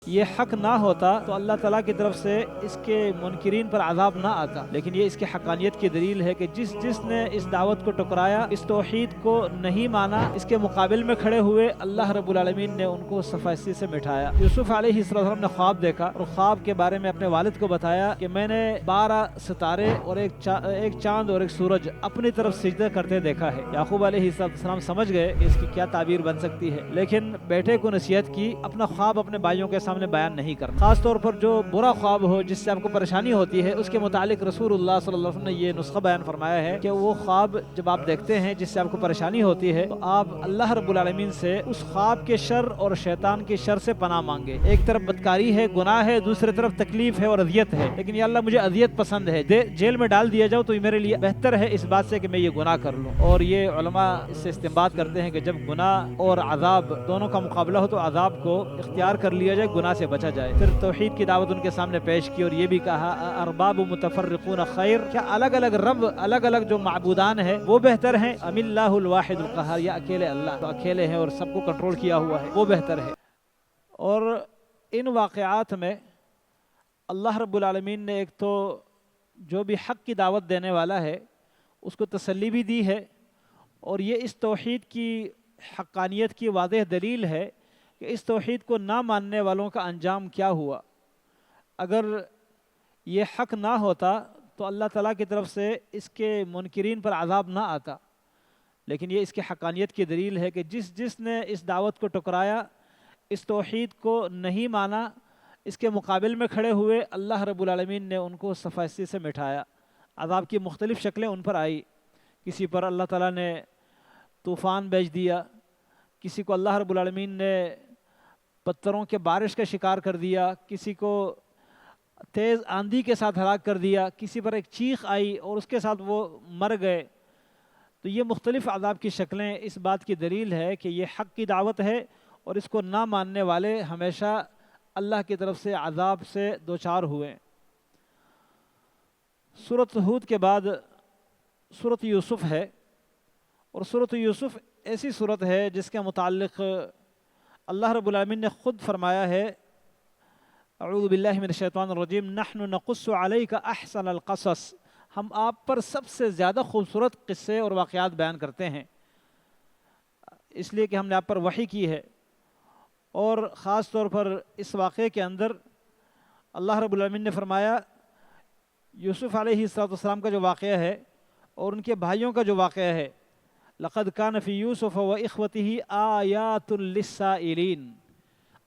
یہ حق نہ ہوتا تو اللہ تعالیٰ کی طرف سے اس کے منکرین پر عذاب نہ آتا، لیکن یہ اس کی حقانیت کی دلیل ہے کہ جس نے اس دعوت کو ٹکرایا، اس توحید کو نہیں مانا، اس کے مقابل میں کھڑے ہوئے، اللہ رب العالمین نے ان کو صفائی سے مٹھایا۔ یوسف علیہ السلام نے خواب دیکھا اور خواب کے بارے میں اپنے والد کو بتایا کہ میں نے 12 ستارے اور ایک چاند اور ایک سورج اپنی طرف سجدہ کرتے دیکھا ہے۔ یعقوب علیہ السلام سمجھ گئے کہ اس کی کیا تعبیر بن سکتی ہے، لیکن بیٹے کو نصیحت کی اپنا خواب اپنے بھائیوں کے سامنے بیان نہیں کرنا، خاص طور پر جو برا خواب ہو جس سے آپ کو پریشانی ہوتی ہے۔ اس کے متعلق رسول اللہ صلی اللہ علیہ وسلم نے یہ نسخہ بیان فرمایا ہے کہ وہ خواب جب آپ دیکھتے ہیں جس سے آپ کو پریشانی ہوتی ہے تو آپ اللہ رب العالمین سے اس خواب کے شر اور شیطان کے شر سے پناہ مانگے۔ ایک طرف بدکاری ہے، گناہ ہے، دوسری طرف تکلیف ہے اور اذیت ہے، لیکن یا اللہ مجھے اذیت پسند ہے، جیل میں ڈال دیا جاؤ تو میرے لیے بہتر ہے اس بات سے کہ میں یہ گناہ کر لوں۔ اور یہ علماء اس سے استنباط کرتے ہیں کہ جب گناہ اور عذاب دونوں کا مقابلہ ہو تو عذاب کو اختیار کر لیا جائے، گناہ سے بچا جائے۔ پھر توحید کی دعوت ان کے سامنے پیش کی اور یہ بھی کہا ارباب متفرقون خیر، کیا الگ الگ رب، الگ الگ جو معبودان ہیں وہ بہتر ہیں، ام اللہ الواحد القہار، یا اکیلے اللہ تو اکیلے ہیں اور سب کو کنٹرول کیا ہوا ہے وہ بہتر ہے۔ اور ان واقعات میں اللہ رب العالمین نے ایک تو جو بھی حق کی دعوت دینے والا ہے اس کو تسلی بھی دی ہے، اور یہ اس توحید کی حقانیت کی واضح دلیل ہے کہ اس توحید کو نہ ماننے والوں کا انجام کیا ہوا۔ اگر یہ حق نہ ہوتا تو اللہ تعالیٰ کی طرف سے اس کے منکرین پر عذاب نہ آتا، لیکن یہ اس کی حقانیت کی دلیل ہے کہ جس نے اس دعوت کو ٹکرایا، اس توحید کو نہیں مانا، اس کے مقابل میں کھڑے ہوئے، اللہ رب العالمین نے ان کو صفائی سے مٹھایا۔ عذاب کی مختلف شکلیں ان پر آئی، کسی پر اللہ تعالیٰ نے طوفان بھیج دیا، کسی کو اللہ رب العالمین نے پتھروں کے بارش کا شکار کر دیا، کسی کو تیز آندھی کے ساتھ ہلاک کر دیا، کسی پر ایک چیخ آئی اور اس کے ساتھ وہ مر گئے۔ تو یہ مختلف عذاب کی شکلیں اس بات کی دلیل ہے کہ یہ حق کی دعوت ہے، اور اس کو نہ ماننے والے ہمیشہ اللہ کی طرف سے عذاب سے دوچار ہوئے۔ سورۃ ہود کے بعد سورۃ یوسف ہے، اور سورۃ یوسف ایسی سورت ہے جس کے متعلق اللہ رب العالمین نے خود فرمایا ہے، اعوذ باللہ من الشیطان الرجیم، نحن نقص علیک احسن القصص، ہم آپ پر سب سے زیادہ خوبصورت قصے اور واقعات بیان کرتے ہیں، اس لیے کہ ہم نے آپ پر وحی کی ہے۔ اور خاص طور پر اس واقعے کے اندر اللہ رب العالمین نے فرمایا یوسف علیہ السلام کا جو واقعہ ہے اور ان کے بھائیوں کا جو واقعہ ہے، لقد کان فی یوسف و اخوتہ آیات للسائلین،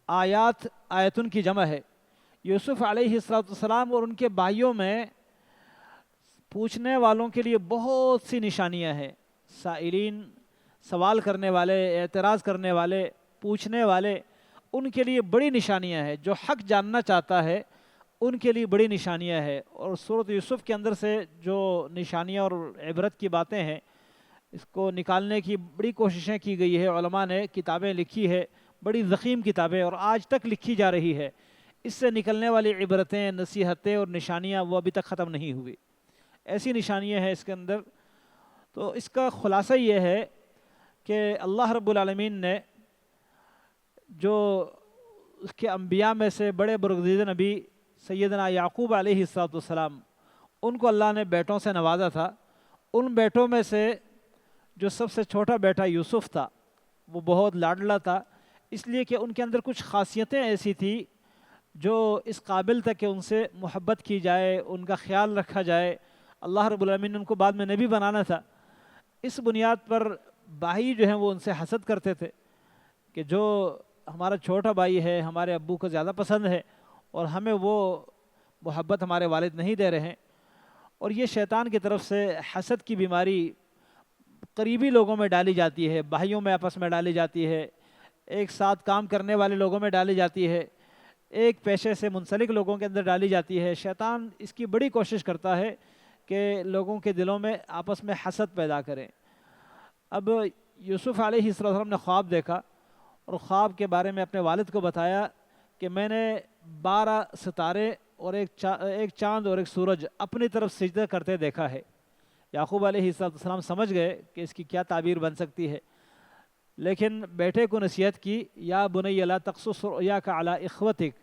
آیات آیتن کی جمع ہے۔ یوسف علیہ السلام اور ان کے بھائیوں میں پوچھنے والوں کے لیے بہت سی نشانیاں ہیں۔ سائلین، سوال کرنے والے، اعتراض کرنے والے، پوچھنے والے، ان کے لیے بڑی نشانیاں ہیں۔ جو حق جاننا چاہتا ہے ان کے لیے بڑی نشانیاں ہیں، اور سورۃ یوسف کے اندر سے جو نشانیاں اور عبرت کی باتیں ہیں اس کو نکالنے کی بڑی کوششیں کی گئی ہے، علماء نے کتابیں لکھی ہے، بڑی ضخیم کتابیں، اور آج تک لکھی جا رہی ہے۔ اس سے نکلنے والی عبرتیں، نصیحتیں اور نشانیاں وہ ابھی تک ختم نہیں ہوئی، ایسی نشانیاں ہیں اس کے اندر۔ تو اس کا خلاصہ یہ ہے کہ اللہ رب العالمین نے جو اس کے انبیاء میں سے بڑے برگزیدہ نبی سیدنا یعقوب علیہ السلام، ان کو اللہ نے بیٹوں سے نوازا تھا۔ ان بیٹوں میں سے جو سب سے چھوٹا بیٹا یوسف تھا وہ بہت لاڈلا تھا، اس لیے کہ ان کے اندر کچھ خاصیتیں ایسی تھی جو اس قابل تھا کہ ان سے محبت کی جائے، ان کا خیال رکھا جائے۔ اللہ رب العالمین نے ان کو بعد میں نبی بنانا تھا۔ اس بنیاد پر بھائی جو ہیں وہ ان سے حسد کرتے تھے کہ جو ہمارا چھوٹا بھائی ہے ہمارے ابو کو زیادہ پسند ہے اور ہمیں وہ محبت ہمارے والد نہیں دے رہے ہیں۔ اور یہ شیطان کی طرف سے حسد کی بیماری قریبی لوگوں میں ڈالی جاتی ہے، بھائیوں میں آپس میں ڈالی جاتی ہے، ایک ساتھ کام کرنے والے لوگوں میں ڈالی جاتی ہے، ایک پیشے سے منسلک لوگوں کے اندر ڈالی جاتی ہے۔ شیطان اس کی بڑی کوشش کرتا ہے کہ لوگوں کے دلوں میں آپس میں حسد پیدا کریں۔ اب یوسف علیہ السلام نے خواب دیکھا اور خواب کے بارے میں اپنے والد کو بتایا کہ میں نے 12 ستارے اور ایک چاند اور ایک سورج اپنی طرف سجدہ کرتے دیکھا ہے۔ یعقوب علیہ السلام سمجھ گئے کہ اس کی کیا تعبیر بن سکتی ہے، لیکن بیٹے کو نصیحت کی، یا بنی لا تقصص رؤیاک علی اخوتک،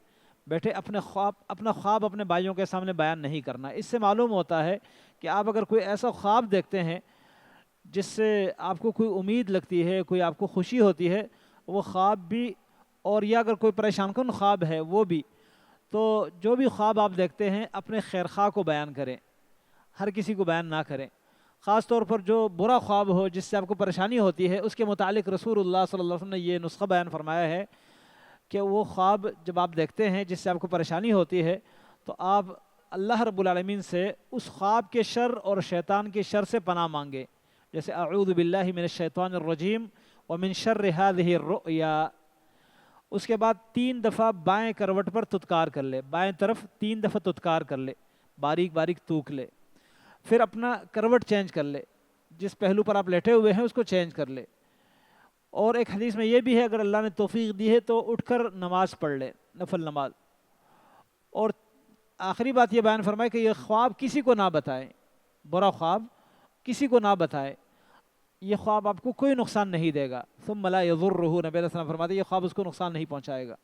بیٹھے اپنا خواب اپنے بھائیوں کے سامنے بیان نہیں کرنا۔ اس سے معلوم ہوتا ہے کہ آپ اگر کوئی ایسا خواب دیکھتے ہیں جس سے آپ کو کوئی امید لگتی ہے، کوئی آپ کو خوشی ہوتی ہے، وہ خواب بھی، اور یا اگر کوئی پریشان کن خواب ہے وہ بھی، تو جو بھی خواب آپ دیکھتے ہیں اپنے خیر خواہ کو بیان کریں، ہر کسی کو بیان نہ کریں۔ خاص طور پر جو برا خواب ہو جس سے آپ کو پریشانی ہوتی ہے، اس کے متعلق رسول اللہ صلی اللہ علیہ وسلم نے یہ نسخہ بیان فرمایا ہے کہ وہ خواب جب آپ دیکھتے ہیں جس سے آپ کو پریشانی ہوتی ہے، تو آپ اللہ رب العالمین سے اس خواب کے شر اور شیطان کے شر سے پناہ مانگے، جیسے اعوذ باللہ من الشیطان الرجیم ومن شر هذه الرؤیا۔ اس کے بعد 3 دفعہ بائیں کروٹ پر تتکار کر لے، بائیں طرف 3 دفعہ تتکار کر لے، باریک باریک تھوک لے، پھر اپنا کروٹ چینج کر لے، جس پہلو پر آپ لیٹے ہوئے ہیں اس کو چینج کر لے۔ اور ایک حدیث میں یہ بھی ہے اگر اللہ نے توفیق دی ہے تو اٹھ کر نماز پڑھ لے، نفل نماز۔ اور آخری بات یہ بیان فرمائے کہ یہ خواب کسی کو نہ بتائیں، برا خواب کسی کو نہ بتائے، یہ خواب آپ کو کوئی نقصان نہیں دے گا۔ ثم لا یضرہ، نبی علیہ السلام فرماتے ہیں یہ خواب اس کو نقصان نہیں پہنچائے گا۔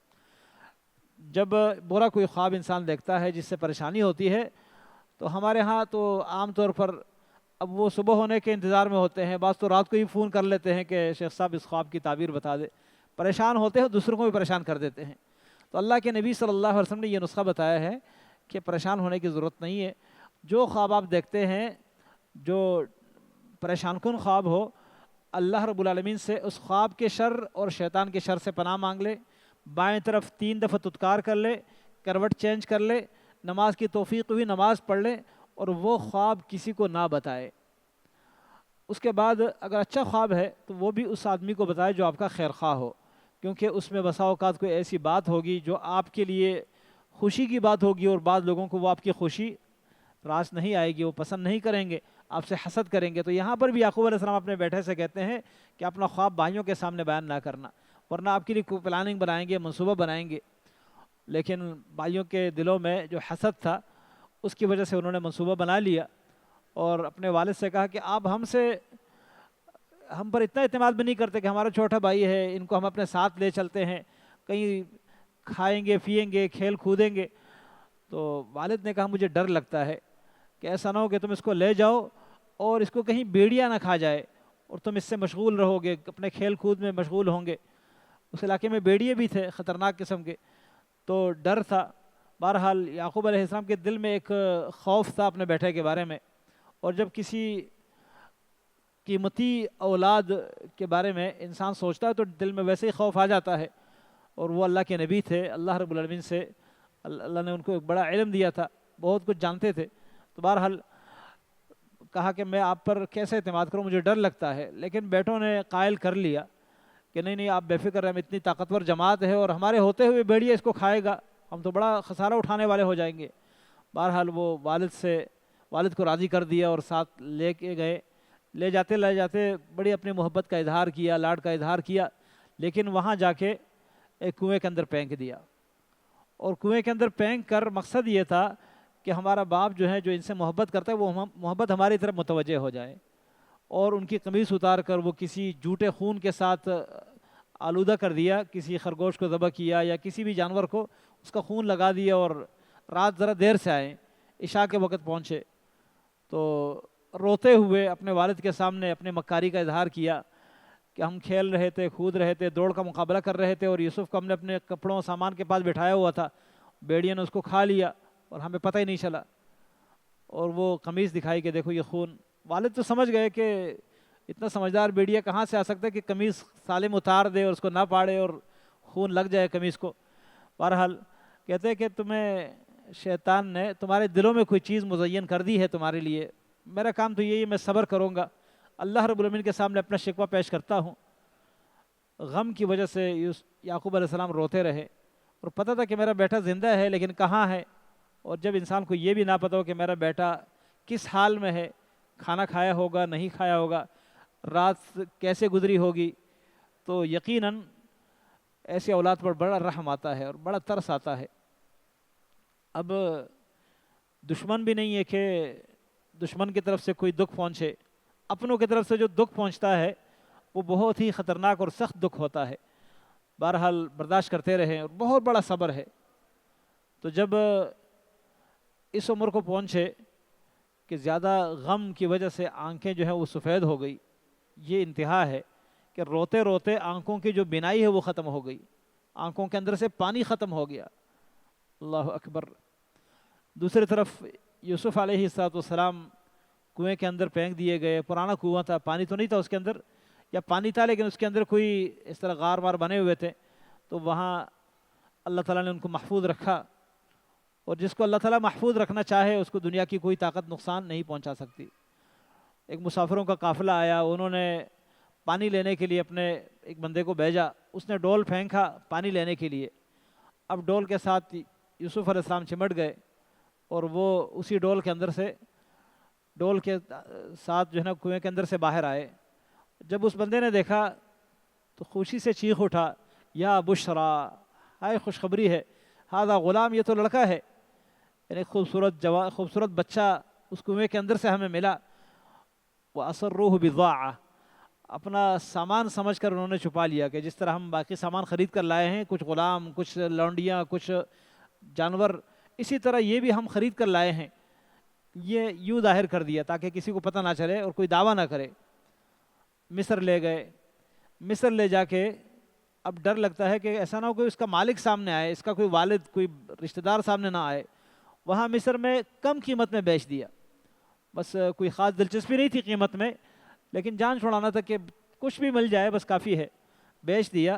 جب برا کوئی خواب انسان دیکھتا ہے جس سے پریشانی ہوتی ہے، تو ہمارے ہاں تو عام طور پر اب وہ صبح ہونے کے انتظار میں ہوتے ہیں، بعض تو رات کو ہی فون کر لیتے ہیں کہ شیخ صاحب اس خواب کی تعبیر بتا دے، پریشان ہوتے ہیں، دوسروں کو بھی پریشان کر دیتے ہیں۔ تو اللہ کے نبی صلی اللہ علیہ وسلم نے یہ نسخہ بتایا ہے کہ پریشان ہونے کی ضرورت نہیں ہے۔ جو خواب آپ دیکھتے ہیں جو پریشان کن خواب ہو، اللہ رب العالمین سے اس خواب کے شر اور شیطان کے شر سے پناہ مانگ لے، بائیں طرف 3 دفعہ تتکار کر لے، کروٹ چینج کر لے، نماز کی توفیق ہوئی نماز پڑھ لے، اور وہ خواب کسی کو نہ بتائے۔ اس کے بعد اگر اچھا خواب ہے تو وہ بھی اس آدمی کو بتائے جو آپ کا خیر خواہ ہو، کیونکہ اس میں بسا اوقات کوئی ایسی بات ہوگی جو آپ کے لیے خوشی کی بات ہوگی، اور بعض لوگوں کو وہ آپ کی خوشی راس نہیں آئے گی، وہ پسند نہیں کریں گے، آپ سے حسد کریں گے۔ تو یہاں پر بھی یعقوب علیہ السلام اپنے بیٹے سے کہتے ہیں کہ اپنا خواب بھائیوں کے سامنے بیان نہ کرنا، ورنہ آپ کے لیے کوئی پلاننگ بنائیں گے، منصوبہ بنائیں گے، لیکن بھائیوں کے دلوں میں جو حسد تھا اس کی وجہ سے انہوں نے منصوبہ بنا لیا، اور اپنے والد سے کہا کہ آپ ہم پر اتنا اعتماد بھی نہیں کرتے کہ ہمارا چھوٹا بھائی ہے، ان کو ہم اپنے ساتھ لے چلتے ہیں، کہیں کھائیں گے پئیں گے کھیل کودیں گے۔ تو والد نے کہا مجھے ڈر لگتا ہے کہ ایسا نہ ہو کہ تم اس کو لے جاؤ اور اس کو کہیں بیڑیا نہ کھا جائے، اور تم اس سے مشغول رہو گے، اپنے کھیل کود میں مشغول ہوں گے۔ اس علاقے میں بیڑیے بھی تھے خطرناک قسم کے، تو ڈر تھا۔ بہرحال یعقوب علیہ السلام کے دل میں ایک خوف تھا اپنے بیٹے کے بارے میں، اور جب کسی قیمتی اولاد کے بارے میں انسان سوچتا ہے تو دل میں ویسے ہی خوف آ جاتا ہے، اور وہ اللہ کے نبی تھے، اللہ رب العالمین سے اللہ نے ان کو ایک بڑا علم دیا تھا، بہت کچھ جانتے تھے۔ تو بہرحال کہا کہ میں آپ پر کیسے اعتماد کروں، مجھے ڈر لگتا ہے، لیکن بیٹوں نے قائل کر لیا کہ نہیں آپ بے فکر رہیں، اتنی طاقتور جماعت ہے اور ہمارے ہوتے ہوئے بیڑیا اس کو کھائے گا، ہم تو بڑا خسارہ اٹھانے والے ہو جائیں گے۔ بہرحال وہ والد کو راضی کر دیا اور ساتھ لے کے گئے، لے جاتے بڑی اپنی محبت کا اظہار کیا، لاڈ کا اظہار کیا، لیکن وہاں جا کے ایک کنویں کے اندر پھینک دیا، اور کنویں کے اندر پھینک کر مقصد یہ تھا کہ ہمارا باپ جو ہے جو ان سے محبت کرتا ہے وہ محبت ہماری طرف متوجہ ہو جائے، اور ان کی قمیص اتار کر وہ کسی جھوٹے خون کے ساتھ آلودہ کر دیا، کسی خرگوش کو ذبح کیا یا کسی بھی جانور کو اس کا خون لگا دیا، اور رات ذرا دیر سے آئے، عشاء کے وقت پہنچے تو روتے ہوئے اپنے والد کے سامنے اپنے مکاری کا اظہار کیا کہ ہم کھیل رہے تھے، کود رہے تھے، دوڑ کا مقابلہ کر رہے تھے، اور یوسف کو ہم نے اپنے کپڑوں سامان کے پاس بٹھایا ہوا تھا، بیڑیوں نے اس کو کھا لیا اور ہمیں پتہ ہی نہیں چلا، اور وہ قمیص دکھائی کہ دیکھو یہ خون۔ والد تو سمجھ گئے کہ اتنا سمجھدار بیڑیا کہاں سے آ سکتا ہے کہ قمیص سالم اتار دے اور اس کو نہ پاڑے اور خون لگ جائے قمیص کو۔ بہرحال کہتے ہیں کہ تمہیں شیطان نے تمہارے دلوں میں کوئی چیز مزین کر دی ہے تمہارے لیے، میرا کام تو یہی ہے، میں صبر کروں گا، اللہ رب العالمین کے سامنے اپنا شکوہ پیش کرتا ہوں۔ غم کی وجہ سے یعقوب علیہ السلام روتے رہے، اور پتہ تھا کہ میرا بیٹا زندہ ہے لیکن کہاں ہے، اور جب انسان کو یہ بھی نہ پتہ ہو کہ میرا بیٹا کس حال میں ہے، کھانا کھایا ہوگا نہیں کھایا ہوگا، رات کیسے گزری ہوگی، تو یقیناً ایسے اولاد پر بڑا رحم آتا ہے اور بڑا ترس آتا ہے۔ اب دشمن بھی نہیں ہے کہ دشمن کی طرف سے کوئی دکھ پہنچے، اپنوں کی طرف سے جو دکھ پہنچتا ہے وہ بہت ہی خطرناک اور سخت دکھ ہوتا ہے۔ بہرحال برداشت کرتے رہے، اور بہت بڑا صبر ہے، تو جب اس عمر کو پہنچے کہ زیادہ غم کی وجہ سے آنکھیں جو ہیں وہ سفید ہو گئی، یہ انتہا ہے کہ روتے روتے آنکھوں کی جو بینائی ہے وہ ختم ہو گئی، آنکھوں کے اندر سے پانی ختم ہو گیا۔ اللہ اکبر۔ دوسری طرف یوسف علیہ السلام کنویں کے اندر پھینک دیے گئے، پرانا کنواں تھا، پانی تو نہیں تھا اس کے اندر، یا پانی تھا لیکن اس کے اندر کوئی اس طرح غار وار بنے ہوئے تھے، تو وہاں اللہ تعالیٰ نے ان کو محفوظ رکھا، اور جس کو اللہ تعالیٰ محفوظ رکھنا چاہے اس کو دنیا کی کوئی طاقت نقصان نہیں پہنچا سکتی۔ ایک مسافروں کا قافلہ آیا، انہوں نے پانی لینے کے لیے اپنے ایک بندے کو بھیجا، اس نے ڈول پھینکا پانی لینے کے لیے، اب ڈول کے ساتھ یوسف علیہ السلام چمٹ گئے اور وہ اسی ڈول کے اندر سے، ڈول کے ساتھ جو ہے نا کنویں کے اندر سے باہر آئے۔ جب اس بندے نے دیکھا تو خوشی سے چیخ اٹھا، یا بشرا، ہائے خوشخبری ہے، ہذا غلام، یہ تو لڑکا ہے، یعنی خوبصورت بچہ اس کنویں کے اندر سے ہمیں ملا۔ وَأَسَرُّوهُ بِضَاعَةٍ، اپنا سامان سمجھ کر انہوں نے چھپا لیا، کہ جس طرح ہم باقی سامان خرید کر لائے ہیں، کچھ غلام، کچھ لونڈیاں، کچھ جانور، اسی طرح یہ بھی ہم خرید کر لائے ہیں، یہ یوں ظاہر کر دیا تاکہ کسی کو پتہ نہ چلے اور کوئی دعویٰ نہ کرے۔ مصر لے گئے، مصر لے جا کے اب ڈر لگتا ہے کہ ایسا نہ ہو کہ اس کا مالک سامنے آئے، اس کا کوئی والد، کوئی رشتہ دار سامنے نہ آئے، وہاں مصر میں کم قیمت میں بیچ دیا، بس کوئی خاص دلچسپی نہیں تھی قیمت میں، لیکن جان چھڑانا تھا کہ کچھ بھی مل جائے بس کافی ہے، بیچ دیا۔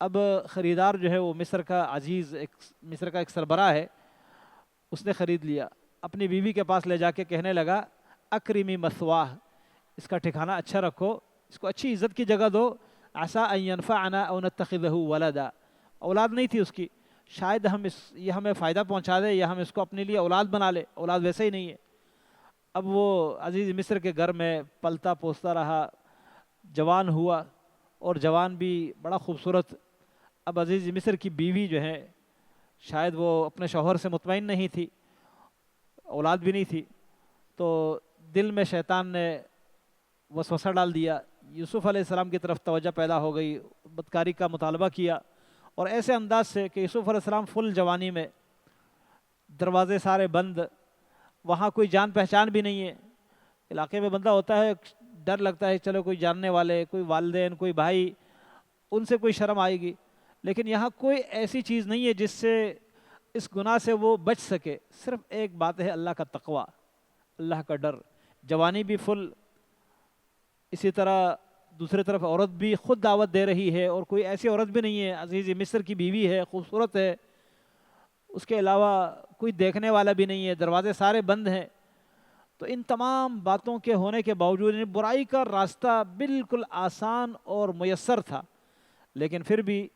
اب خریدار جو ہے وہ مصر کا عزیز، مصر کا ایک سربراہ ہے، اس نے خرید لیا، اپنی بیوی کے پاس لے جا کے کہنے لگا، اکرمی مثواہ، اس کا ٹھکانہ اچھا رکھو، اس کو اچھی عزت کی جگہ دو، عسیٰ ان ینفعنا او نتخذہ ولدا، اولاد نہیں تھی اس کی، شاید یہ ہمیں فائدہ پہنچا دے یا ہم اس کو اپنے لیے اولاد بنا لے، اولاد ویسے ہی نہیں ہے۔ اب وہ عزیز مصر کے گھر میں پلتا پوستا رہا، جوان ہوا، اور جوان بھی بڑا خوبصورت۔ اب عزیز مصر کی بیوی جو ہے شاید وہ اپنے شوہر سے مطمئن نہیں تھی، اولاد بھی نہیں تھی، تو دل میں شیطان نے وسوسہ ڈال دیا، یوسف علیہ السلام کی طرف توجہ پیدا ہو گئی، بدکاری کا مطالبہ کیا، اور ایسے انداز سے کہ یوسف علیہ السلام فل جوانی میں، دروازے سارے بند، وہاں کوئی جان پہچان بھی نہیں ہے، علاقے میں بندہ ہوتا ہے ڈر لگتا ہے چلو کوئی جاننے والے، کوئی والدین، کوئی بھائی، ان سے کوئی شرم آئے گی، لیکن یہاں کوئی ایسی چیز نہیں ہے جس سے اس گناہ سے وہ بچ سکے، صرف ایک بات ہے، اللہ کا تقوی، اللہ کا ڈر۔ جوانی بھی فل، اسی طرح دوسری طرف عورت بھی خود دعوت دے رہی ہے، اور کوئی ایسی عورت بھی نہیں ہے، عزیز مصر کی بیوی ہے، خوبصورت ہے، اس کے علاوہ کوئی دیکھنے والا بھی نہیں ہے، دروازے سارے بند ہیں۔ تو ان تمام باتوں کے ہونے کے باوجود برائی کا راستہ بالکل آسان اور میسر تھا، لیکن پھر بھی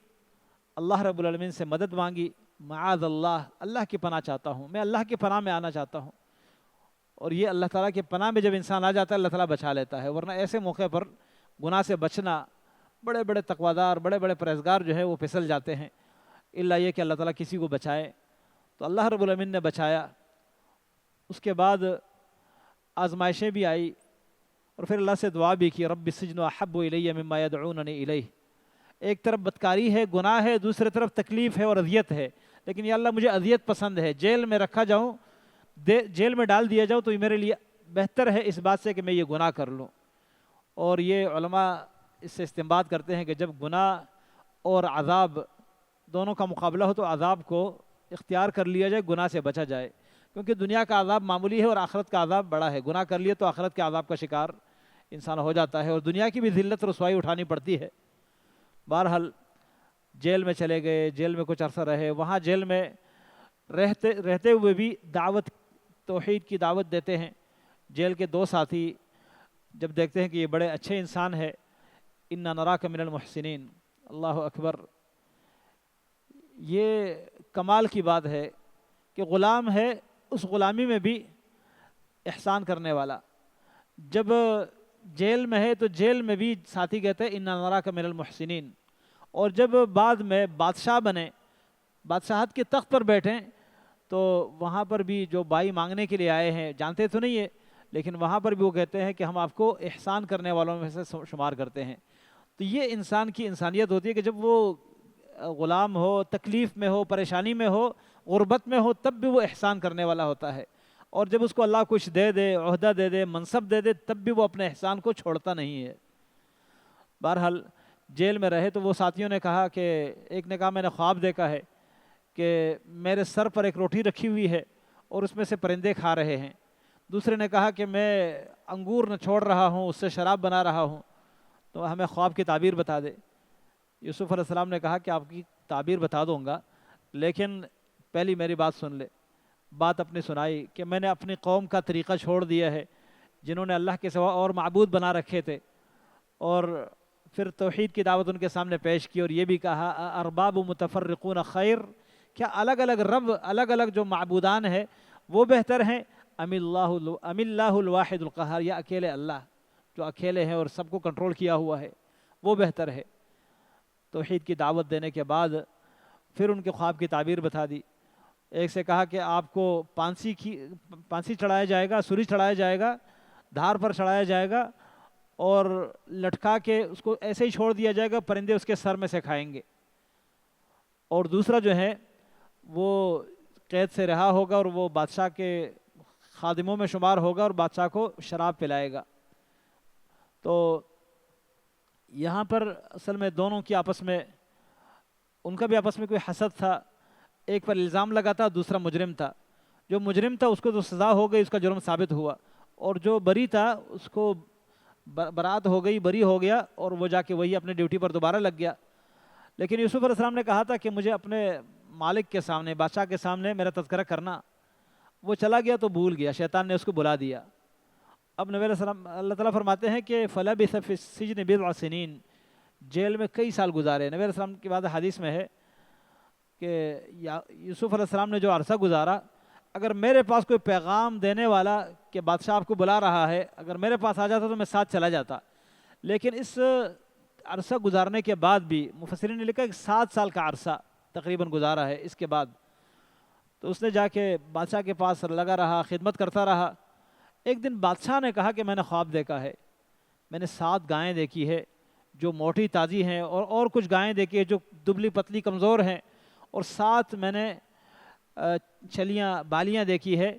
اللہ رب العالمین سے مدد مانگی، معاذ اللہ، اللہ کی پناہ چاہتا ہوں، میں اللہ کی پناہ میں آنا چاہتا ہوں، اور یہ اللہ تعالیٰ کی پناہ میں جب انسان آ جاتا ہے اللہ تعالیٰ بچا لیتا ہے، ورنہ ایسے موقع پر گناہ سے بچنا، بڑے بڑے تقویدار، بڑے بڑے پرہیزگار جو ہے وہ پھسل جاتے ہیں، الا یہ کہ اللہ تعالیٰ کسی کو بچائے۔ تو اللہ رب العالمین نے بچایا۔ اس کے بعد آزمائشیں بھی آئی، اور پھر اللہ سے دعا بھی کی، رب السجن احب الی مما یدعوننی الیہ، ایک طرف بدکاری ہے، گناہ ہے، دوسری طرف تکلیف ہے اور اذیت ہے، لیکن یا اللہ مجھے اذیت پسند ہے، جیل میں رکھا جاؤں، جیل میں ڈال دیا جاؤ تو یہ میرے لیے بہتر ہے اس بات سے کہ میں یہ گناہ کر لوں۔ اور یہ علماء اس سے استنباط کرتے ہیں کہ جب گناہ اور عذاب دونوں کا مقابلہ ہو تو عذاب کو اختیار کر لیا جائے، گناہ سے بچا جائے، کیونکہ دنیا کا عذاب معمولی ہے اور آخرت کا عذاب بڑا ہے، گناہ کر لیے تو آخرت کے عذاب کا شکار انسان ہو جاتا ہے، اور دنیا کی بھی ذلت رسوائی اٹھانی پڑتی ہے۔ بہرحال جیل میں چلے گئے، جیل میں کچھ عرصہ رہے، وہاں جیل میں رہتے ہوئے بھی دعوت، توحید کی دعوت دیتے ہیں۔ جیل کے دو ساتھی جب دیکھتے ہیں کہ یہ بڑے اچھے انسان ہے، انا نراک من المحسنین، اللہ اکبر، یہ کمال کی بات ہے کہ غلام ہے، اس غلامی میں بھی احسان کرنے والا، جب جیل میں ہے تو جیل میں بھی ساتھی کہتے ہیں انا نراک من المحسنین، اور جب بعد میں بادشاہ بنے، بادشاہت کے تخت پر بیٹھیں، تو وہاں پر بھی جو بائی مانگنے کے لیے آئے ہیں، جانتے تو نہیں ہے لیکن وہاں پر بھی وہ کہتے ہیں کہ ہم آپ کو احسان کرنے والوں میں سے شمار کرتے ہیں۔ تو یہ انسان کی انسانیت ہوتی ہے کہ جب وہ غلام ہو، تکلیف میں ہو، پریشانی میں ہو، غربت میں ہو، تب بھی وہ احسان کرنے والا ہوتا ہے، اور جب اس کو اللہ کچھ دے دے، عہدہ دے دے، منصب دے دے، تب بھی وہ اپنے احسان کو چھوڑتا نہیں ہے۔ بہرحال جیل میں رہے تو وہ ساتھیوں نے کہا کہ ایک نے کہا میں نے خواب دیکھا ہے کہ میرے سر پر ایک روٹی رکھی ہوئی ہے اور اس میں سے پرندے کھا رہے ہیں۔ دوسرے نے کہا کہ میں انگور نہ چھوڑ رہا ہوں، اس سے شراب بنا رہا ہوں، تو ہمیں خواب کی تعبیر بتا دے۔ یوسف علیہ السلام نے کہا کہ آپ کی تعبیر بتا دوں گا، لیکن پہلی میری بات سن لے۔ بات اپنی سنائی کہ میں نے اپنی قوم کا طریقہ چھوڑ دیا ہے جنہوں نے اللہ کے سوا اور معبود بنا رکھے تھے، اور پھر توحید کی دعوت ان کے سامنے پیش کی، اور یہ بھی کہا ارباب متفرقون خیر، کیا الگ الگ رب، الگ الگ جو معبودان ہیں وہ بہتر ہیں، ام اللہ الواحد القہار، یا اکیلے اللہ جو اکیلے ہیں اور سب کو کنٹرول کیا ہوا ہے وہ بہتر ہے۔ توحید کی دعوت دینے کے بعد پھر ان کے خواب کی تعبیر بتا دی۔ ایک سے کہا کہ آپ کو پانسی چڑھایا جائے گا، سوری چڑھایا جائے گا، دھار پر چڑھایا جائے گا، اور لٹکا کے اس کو ایسے ہی چھوڑ دیا جائے گا، پرندے اس کے سر میں سے کھائیں گے۔ اور دوسرا جو ہے وہ قید سے رہا ہوگا اور وہ بادشاہ کے خادموں میں شمار ہوگا اور بادشاہ کو شراب پلائے گا۔ تو یہاں پر اصل میں دونوں کی آپس میں، ان کا بھی آپس میں کوئی حسد تھا، ایک پر الزام لگا تھا، دوسرا مجرم تھا۔ جو مجرم تھا اس کو تو سزا ہو گئی، اس کا جرم ثابت ہوا، اور جو بری تھا اس کو برات ہو گئی، بری ہو گیا، اور وہ جا کے وہی اپنے ڈیوٹی پر دوبارہ لگ گیا۔ لیکن یوسف علیہ السلام نے کہا تھا کہ مجھے اپنے مالک کے سامنے، بادشاہ کے سامنے میرا تذکرہ کرنا۔ وہ چلا گیا تو بھول گیا، شیطان نے اس کو بلا دیا۔ اب نبی علیہ السلام، اللہ تعالیٰ فرماتے ہیں کہ فَلَبِثَ فِي السِّجْنِ بِضْعَ سِنِينَ، جیل میں کئی سال گزارے۔ نبی علیہ السلام کی بات حدیث میں ہے کہ یوسف علیہ السلام نے جو عرصہ گزارا، اگر میرے پاس کوئی پیغام دینے والا کہ بادشاہ آپ کو بلا رہا ہے، اگر میرے پاس آ جاتا تو میں ساتھ چلا جاتا، لیکن اس عرصہ گزارنے کے بعد بھی، مفسرین نے لکھا کہ 7 سال کا عرصہ تقریباً گزارا ہے اس کے بعد، تو اس نے جا کے بادشاہ کے پاس لگا رہا، خدمت کرتا رہا۔ ایک دن بادشاہ نے کہا کہ میں نے خواب دیکھا ہے، میں نے 7 گائیں دیکھی ہے جو موٹی تازی ہیں، اور کچھ گائیں دیکھی ہے جو دبلی پتلی کمزور ہیں، اور 7 میں نے چھلیاں بالیاں دیکھی ہے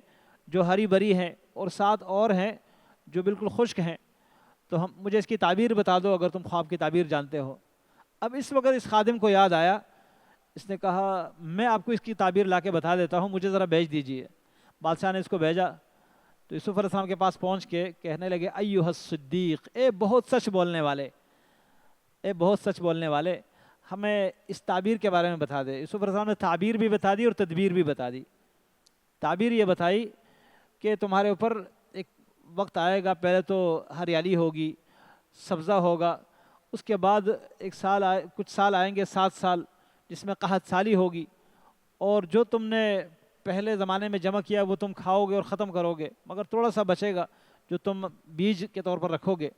جو ہری بری ہیں، اور 7 اور ہیں جو بالکل خشک ہیں، تو مجھے اس کی تعبیر بتا دو اگر تم خواب کی تعبیر جانتے ہو۔ اب اس وقت اس خادم کو یاد آیا، اس نے کہا میں آپ کو اس کی تعبیر لا کے بتا دیتا ہوں، مجھے ذرا بھیج دیجئے۔ بادشاہ نے اس کو بھیجا تو یوسف علیہ السلام کے پاس پہنچ کے کہنے لگے ایھا الصدیق، اے بہت سچ بولنے والے، اے بہت سچ بولنے والے، ہمیں اس تعبیر کے بارے میں بتا دے۔ یوسف علیہ السلام نے تعبیر بھی بتا دی اور تدبیر بھی بتا دی۔ تعبیر یہ بتائی کہ تمہارے اوپر ایک وقت آئے گا، پہلے تو ہریالی ہوگی، سبزہ ہوگا، اس کے بعد کچھ سال آئیں گے، 7 سال، جس میں قحط سالی ہوگی، اور جو تم نے پہلے زمانے میں جمع کیا وہ تم کھاؤ گے اور ختم کرو گے، مگر تھوڑا سا بچے گا جو تم بیج کے طور پر رکھو گے۔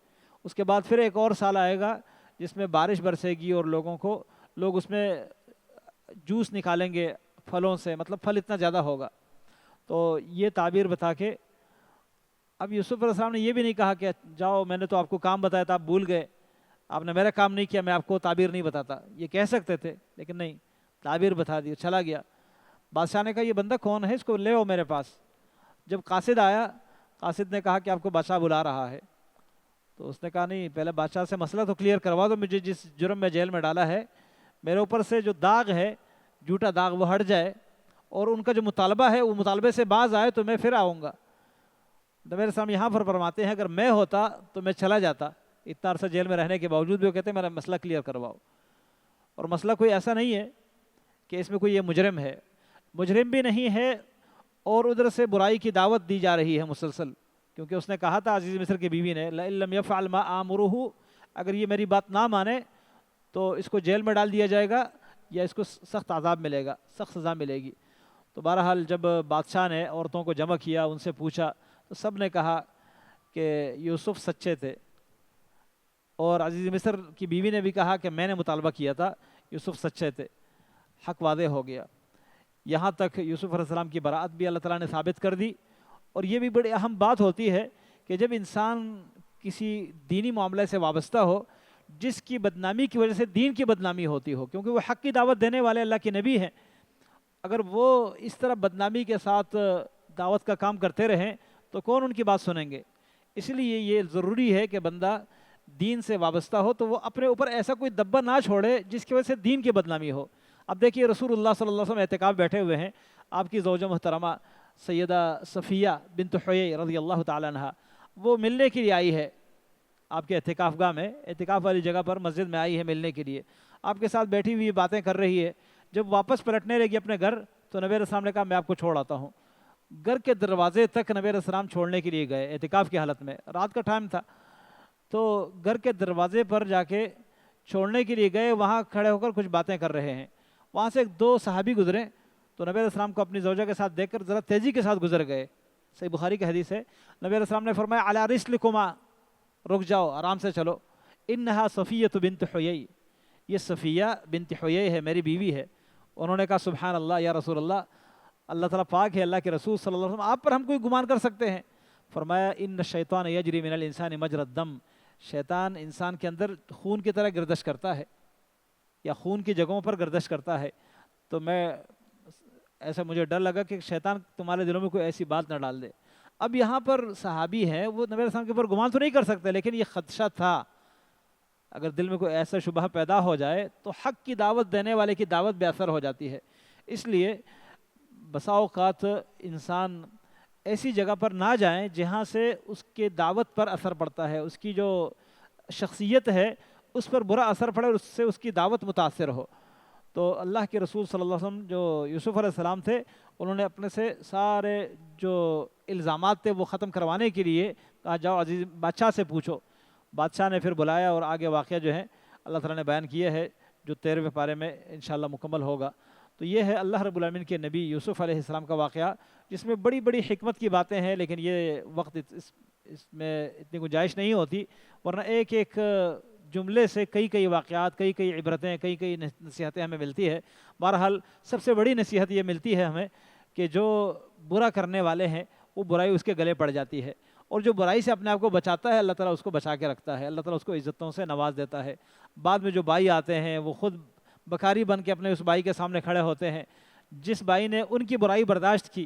اس کے بعد پھر ایک اور سال آئے گا جس میں بارش برسے گی اور لوگ اس میں جوس نکالیں گے پھلوں سے، مطلب پھل اتنا زیادہ ہوگا۔ تو یہ تعبیر بتا کے اب یوسف علیہ السلام نے یہ بھی نہیں کہا کہ جاؤ میں نے تو آپ کو کام بتایا تھا آپ بھول گئے، آپ نے میرا کام نہیں کیا، میں آپ کو تعبیر نہیں بتاتا، یہ کہہ سکتے تھے لیکن نہیں، تعبیر بتا دی، چلا گیا۔ بادشاہ نے کہا یہ بندہ کون ہے، اس کو لے آؤ میرے پاس۔ جب قاصد آیا، قاصد نے کہا کہ آپ کو بادشاہ بلا رہا ہے، تو اس نے کہا نہیں، پہلے بادشاہ سے مسئلہ تو کلیئر کروا دو، مجھے جس جرم میں جیل میں ڈالا ہے میرے اوپر سے جو داغ ہے، جھوٹا داغ، وہ ہٹ جائے، اور ان کا جو مطالبہ ہے وہ مطالبے سے باز آئے تو میں پھر آؤں گا۔ میرے سامنے یہاں پر فرماتے ہیں اگر میں ہوتا تو میں چلا جاتا، اتنا عرصہ جیل میں رہنے کے باوجود بھی وہ کہتے ہیں میرا مسئلہ کلیئر کرواؤ۔ اور مسئلہ کوئی ایسا نہیں ہے کہ اس میں کوئی یہ مجرم ہے، مجرم بھی نہیں ہے، اور ادھر سے برائی کی دعوت دی جا رہی ہے مسلسل، کیونکہ اس نے کہا تھا عزیز مصر کی بیوی نے لئن لم یفعل ما آمرہ، اگر یہ میری بات نہ مانے تو اس کو جیل میں ڈال دیا جائے گا یا اس کو سخت عذاب ملے گا، سخت سزا ملے گی۔ تو بہرحال جب بادشاہ نے عورتوں کو جمع کیا، ان سے پوچھا، تو سب نے کہا کہ یوسف سچے تھے، اور عزیز مصر کی بیوی نے بھی کہا کہ میں نے مطالبہ کیا تھا، یوسف سچے تھے، حق واضح ہو گیا۔ یہاں تک یوسف علیہ السلام کی براءت بھی اللہ تعالیٰ نے ثابت کر دی۔ اور یہ بھی بڑی اہم بات ہوتی ہے کہ جب انسان کسی دینی معاملے سے وابستہ ہو جس کی بدنامی کی وجہ سے دین کی بدنامی ہوتی ہو، کیونکہ وہ حق کی دعوت دینے والے اللہ کے نبی ہیں، اگر وہ اس طرح بدنامی کے ساتھ دعوت کا کام کرتے رہیں تو کون ان کی بات سنیں گے؟ اس لیے یہ ضروری ہے کہ بندہ دین سے وابستہ ہو تو وہ اپنے اوپر ایسا کوئی دبا نہ چھوڑے جس کی وجہ سے دین کی بدنامی ہو۔ اب دیکھیے رسول اللہ صلی اللہ علیہ وسلم اعتکاف بیٹھے ہوئے ہیں، آپ کی زوجہ محترمہ سیدہ صفیہ بنت حیی رضی اللہ تعالی عنہ وہ ملنے کے لیے آئی ہے آپ کے اعتکاف گاہ میں، اعتکاف والی جگہ پر مسجد میں آئی ہے ملنے کے لیے، آپ کے ساتھ بیٹھی ہوئی باتیں کر رہی ہے۔ جب واپس پلٹنے لگی اپنے گھر تو نبی علیہ السلام نے کہا میں آپ کو چھوڑ آتا ہوں۔ گھر کے دروازے تک نبی علیہ السلام چھوڑنے کے لیے گئے اعتکاف کی حالت میں، رات کا ٹائم تھا، تو گھر کے دروازے پر جا کے چھوڑنے کے لیے گئے، وہاں کھڑے ہو کر کچھ باتیں کر رہے ہیں، وہاں سے ایک دو صحابی گزرے تو نبی علیہ السلام کو اپنی زوجہ کے ساتھ دیکھ کر ذرا تیزی کے ساتھ گزر گئے، صحیح بخاری کی حدیث ہے، نبی علیہ السلام نے فرمایا علی رسلکما، رک جاؤ آرام سے چلو، انہا صفیہ بنت حیی، یہ صفیہ بنت حیی ہے، میری بیوی ہے۔ انہوں نے کہا سبحان اللہ یا رسول اللہ، اللہ تعالیٰ پاک ہے، اللہ کے رسول صلی اللہ علیہ وسلم آپ پر ہم کوئی گمان کر سکتے ہیں؟ فرمایا ان الشیطان یجری من الانسان مجری الدم، شیطان انسان کے اندر خون کی طرح گردش کرتا ہے یا خون کی جگہوں پر گردش کرتا ہے، تو میں ایسا مجھے ڈر لگا کہ شیطان تمہارے دلوں میں کوئی ایسی بات نہ ڈال دے۔ اب یہاں پر صحابی ہیں، وہ نبی علیہ السلام کے اوپر گمان تو نہیں کر سکتے، لیکن یہ خدشہ تھا اگر دل میں کوئی ایسا شبہ پیدا ہو جائے تو حق کی دعوت دینے والے کی دعوت بے اثر ہو جاتی ہے۔ اس لیے بسا اوقات انسان ایسی جگہ پر نہ جائیں جہاں سے اس کے دعوت پر اثر پڑتا ہے، اس کی جو شخصیت ہے اس پر برا اثر پڑے اور اس سے اس کی دعوت متاثر ہو۔ تو اللہ کے رسول صلی اللہ علیہ وسلم جو یوسف علیہ السلام تھے، انہوں نے اپنے سے سارے جو الزامات تھے وہ ختم کروانے کے لیے کہا جاؤ عزیز بادشاہ سے پوچھو۔ بادشاہ نے پھر بلایا اور آگے واقعہ جو ہے اللہ تعالیٰ نے بیان کیا ہے جو 13ویں پارے میں انشاءاللہ مکمل ہوگا۔ تو یہ ہے اللہ رب العالمین کے نبی یوسف علیہ السلام کا واقعہ، جس میں بڑی بڑی حکمت کی باتیں ہیں، لیکن یہ وقت اس میں اتنی گنجائش نہیں ہوتی، ورنہ ایک ایک جملے سے کئی کئی واقعات، کئی کئی عبرتیں، کئی کئی نصیحتیں ہمیں ملتی ہے۔ بہرحال سب سے بڑی نصیحت یہ ملتی ہے ہمیں کہ جو برا کرنے والے ہیں وہ برائی اس کے گلے پڑ جاتی ہے، اور جو برائی سے اپنے آپ کو بچاتا ہے اللہ تعالیٰ اس کو بچا کے رکھتا ہے، اللہ تعالیٰ اس کو عزتوں سے نواز دیتا ہے۔ بعد میں جو بھائی آتے ہیں وہ خود بکاری بن کے اپنے اس بھائی کے سامنے کھڑے ہوتے ہیں، جس بھائی نے ان کی برائی برداشت کی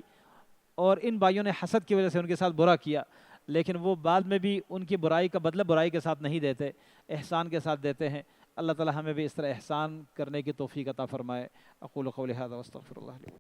اور ان بھائیوں نے حسد کی وجہ سے ان کے ساتھ برا کیا، لیکن وہ بعد میں بھی ان کی برائی کا بدلہ برائی کے ساتھ نہیں دیتے، احسان کے ساتھ دیتے ہیں۔ اللہ تعالیٰ ہمیں بھی اس طرح احسان کرنے کی توفیق عطا فرمائے۔ اقول قولی ھذا واستغفر اللہ لی۔